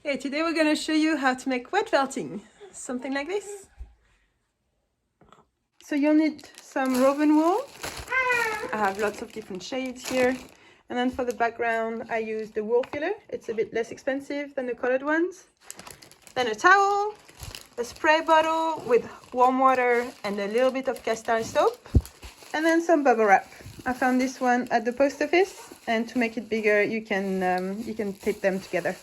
Okay, today we're going to show you how to make wet felting, something like this. So you'll need some woven wool. I have lots of different shades here. And then for the background, I use the wool filler. It's a bit less expensive than the colored ones. Then a towel, a spray bottle with warm water and a little bit of cast iron soap, and then some bubble wrap. I found this one at the post office, and to make it bigger, you can tape them together.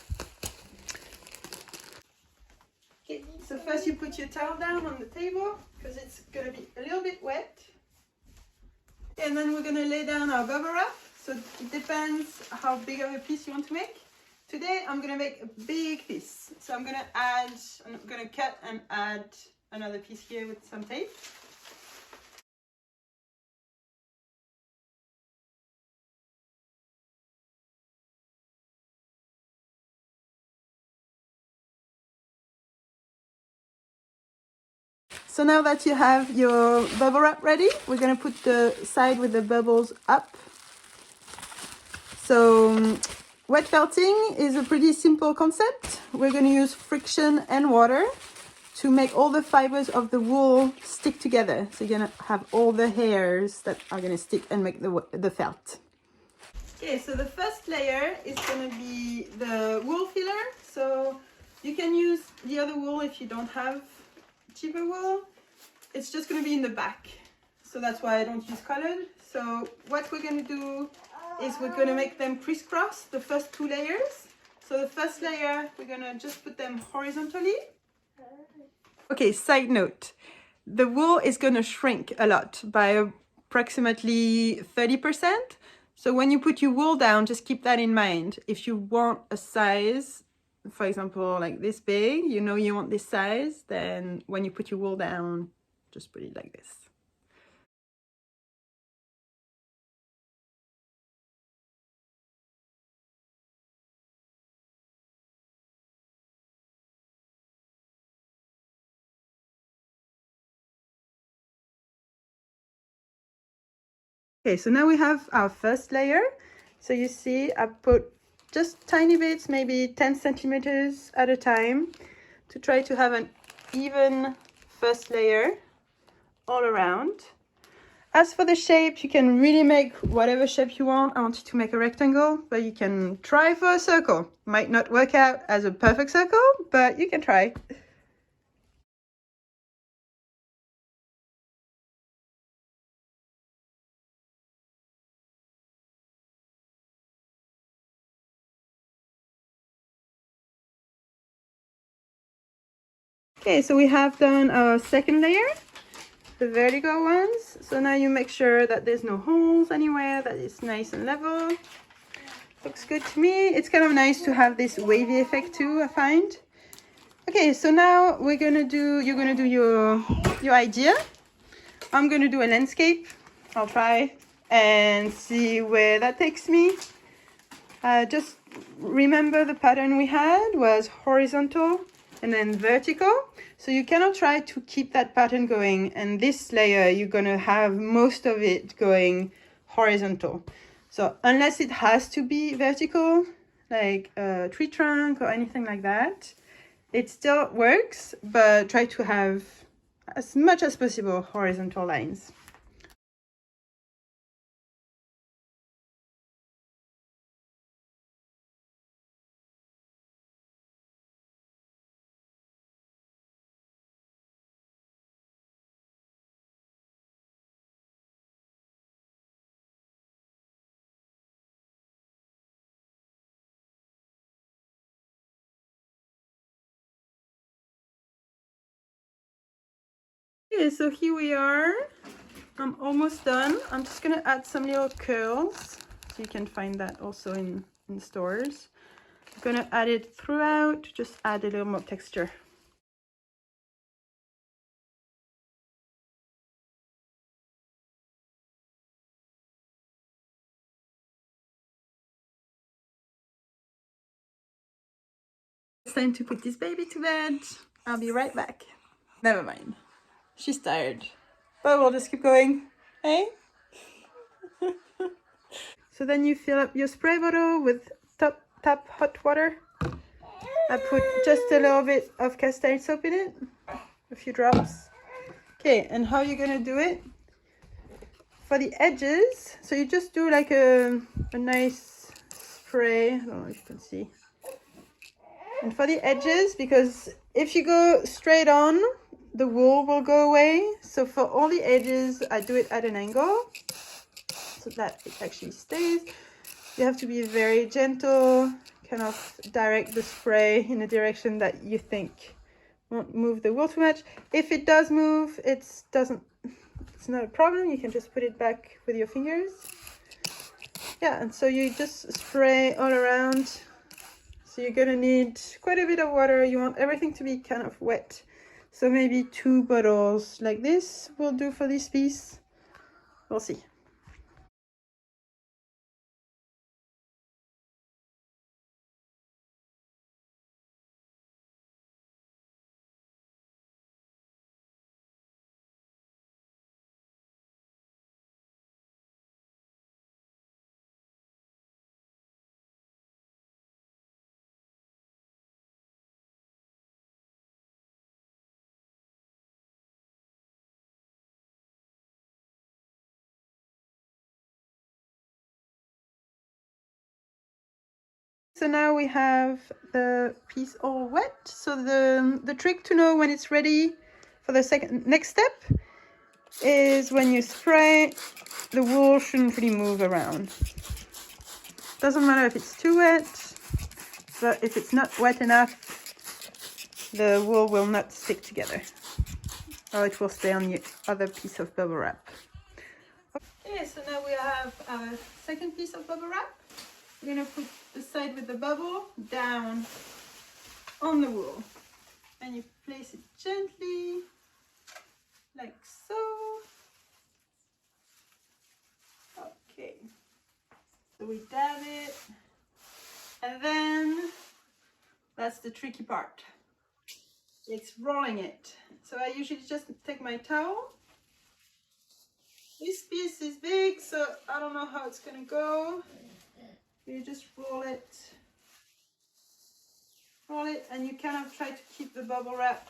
Okay, so first you put your towel down on the table because it's going to be a little bit wet. And then we're going to lay down our bubble wrap. So it depends how big of a piece you want to make. Today I'm going to make a big piece. So I'm going to cut and add another piece here with some tape. So now that you have your bubble wrap ready, we're going to put the side with the bubbles up. So wet felting is a pretty simple concept. We're going to use friction and water to make all the fibers of the wool stick together. So you're going to have all the hairs that are going to stick and make the felt. Okay, so the first layer is going to be the wool filler. So you can use the other wool if you don't have cheaper wool. It's just going to be in the back, so that's why I don't use colored. So what we're going to do is we're going to make them crisscross, the first two layers. So the first layer, we're going to just put them horizontally. Okay, side note, the wool is going to shrink a lot by approximately 30%. So when you put your wool down, just keep that in mind. If you want a size, for example, like this big, you know you want this size, then when you put your wool down, just put it like this. Okay, so now we have our first layer. So you see I put just tiny bits, maybe 10 centimeters at a time, to try to have an even first layer all around. As for the shape, you can really make whatever shape you want. I want you to make a rectangle, but you can try for a circle. Might not work out as a perfect circle, but you can try. Okay, so we have done our second layer, the vertical ones. So now you make sure that there's no holes anywhere, that it's nice and level. Looks good to me. It's kind of nice to have this wavy effect too, I find. Okay, so now you're gonna do your idea. I'm gonna do a landscape. I'll try and see where that takes me. Just remember the pattern we had was horizontal and then vertical. So you cannot try to keep that pattern going. And this layer, you're gonna have most of it going horizontal. So unless it has to be vertical, like a tree trunk or anything like that, it still works, but try to have as much as possible horizontal lines. Okay, so here we are. I'm almost done. I'm just gonna add some little curls. So you can find that also in stores. I'm gonna add it throughout, just add a little more texture. It's time to put this baby to bed. I'll be right back. Never mind. She's tired. But we'll just keep going. Hey? So then you fill up your spray bottle with tap hot water. I put just a little bit of castile soap in it, a few drops. Okay, and how you're gonna do it? For the edges, so you just do like a nice spray. I don't know if you can see. And for the edges, because if you go straight on, the wool will go away. So for all the edges, I do it at an angle so that it actually stays. You have to be very gentle, kind of direct the spray in a direction that you think won't move the wool too much. If it does move, it's not a problem. You can just put it back with your fingers. Yeah, and so you just spray all around. So you're gonna need quite a bit of water. You want everything to be kind of wet. So maybe 2 bottles like this will do for this piece. We'll see. So now we have the piece all wet. So the trick to know when it's ready for the next step is when you spray, the wool shouldn't really move around. Doesn't matter if it's too wet, but if it's not wet enough, the wool will not stick together, or it will stay on the other piece of bubble wrap. Okay, so now we have our second piece of bubble wrap. We're going to put the side with the bubble down on the wool, and you place it gently like so. Okay, so we dab it, and then that's the tricky part. It's rolling it. So I usually just take my towel. This piece is big, so I don't know how it's gonna go. You just roll it, and you kind of try to keep the bubble wrap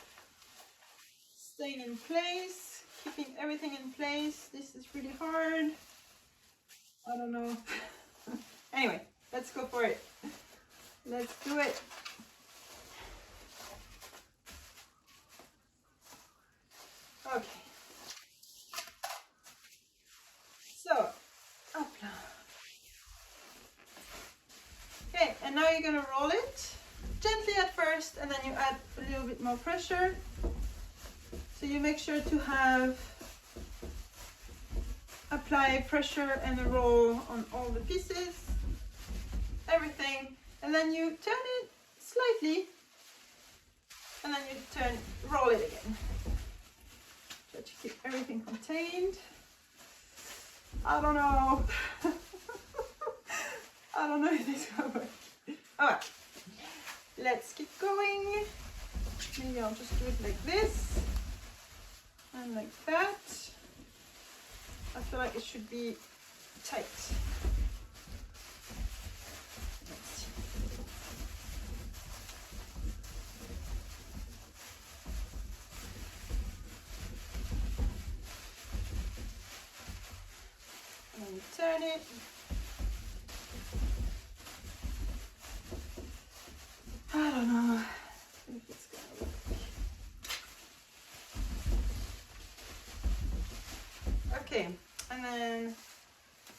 staying in place, keeping everything in place. This is really hard. I don't know. Anyway, let's go for it. Let's do it. Okay. So, hopla. Okay, and now you're gonna roll it gently at first, and then you add a little bit more pressure. So you make sure to apply pressure and a roll on all the pieces, everything, and then you turn it slightly, and then you roll it again. Try to keep everything contained. I don't know. I don't know if this will work. Alright, let's keep going. Maybe I'll just do it like this and like that. I feel like it should be tight. Let's see. And turn it. I don't know if it's gonna work. Okay, and then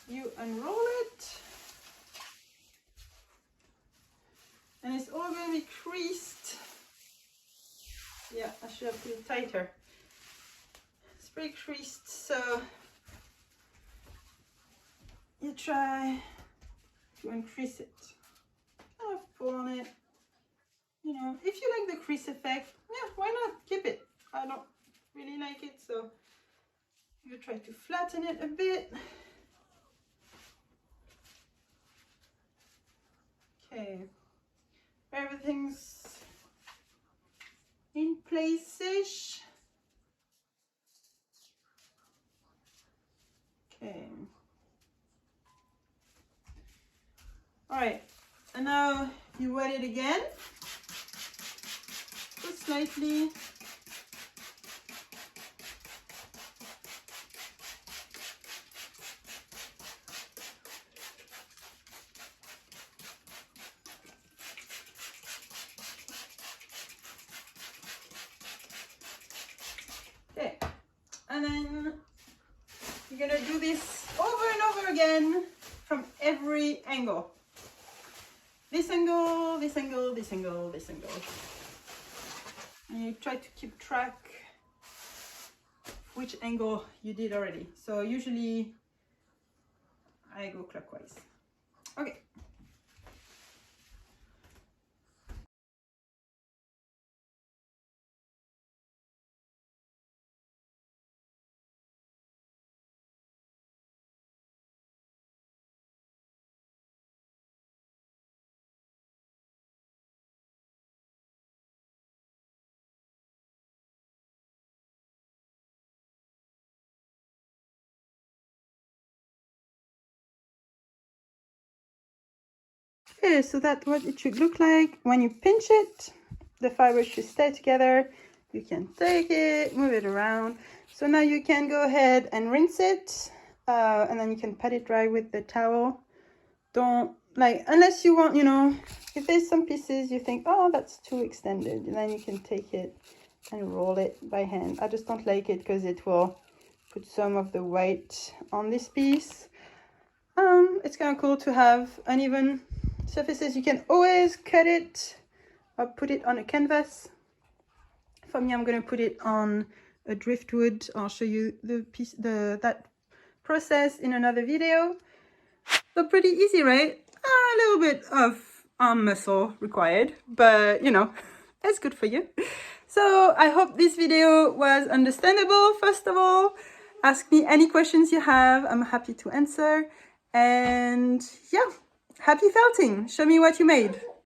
you unroll it, and it's all going to be creased. Yeah, I should have put it tighter. It's pretty creased, so you try to uncrease it. Kind of pull on it. You know, if you like the crease effect, yeah, why not keep it? I don't really like it, so you try to flatten it a bit. Okay, everything's in place-ish. Okay. All right, and now you wet it again. slightly. Okay, and then you're gonna do this over and over again from every angle. This angle, this angle, this angle, this angle. And you try to keep track which angle you did already. So usually I go clockwise. Okay. Okay, so that's what it should look like. When you pinch it, the fibers should stay together. You can take it, move it around. So now you can go ahead and rinse it, and then you can pat it dry with the towel. Don't, like, unless you want, you know, if there's some pieces you think, oh, that's too extended, then you can take it and roll it by hand. I just don't like it because it will put some of the weight on this piece. It's kind of cool to have uneven surfaces. You can always cut it or put it on a canvas. For me, I'm going to put it on a driftwood. I'll show you that process in another video. So pretty easy, right? A little bit of arm muscle required, but you know, it's good for you. So I hope this video was understandable. First of all, ask me any questions you have. I'm happy to answer. And yeah, happy felting. Show me what you made.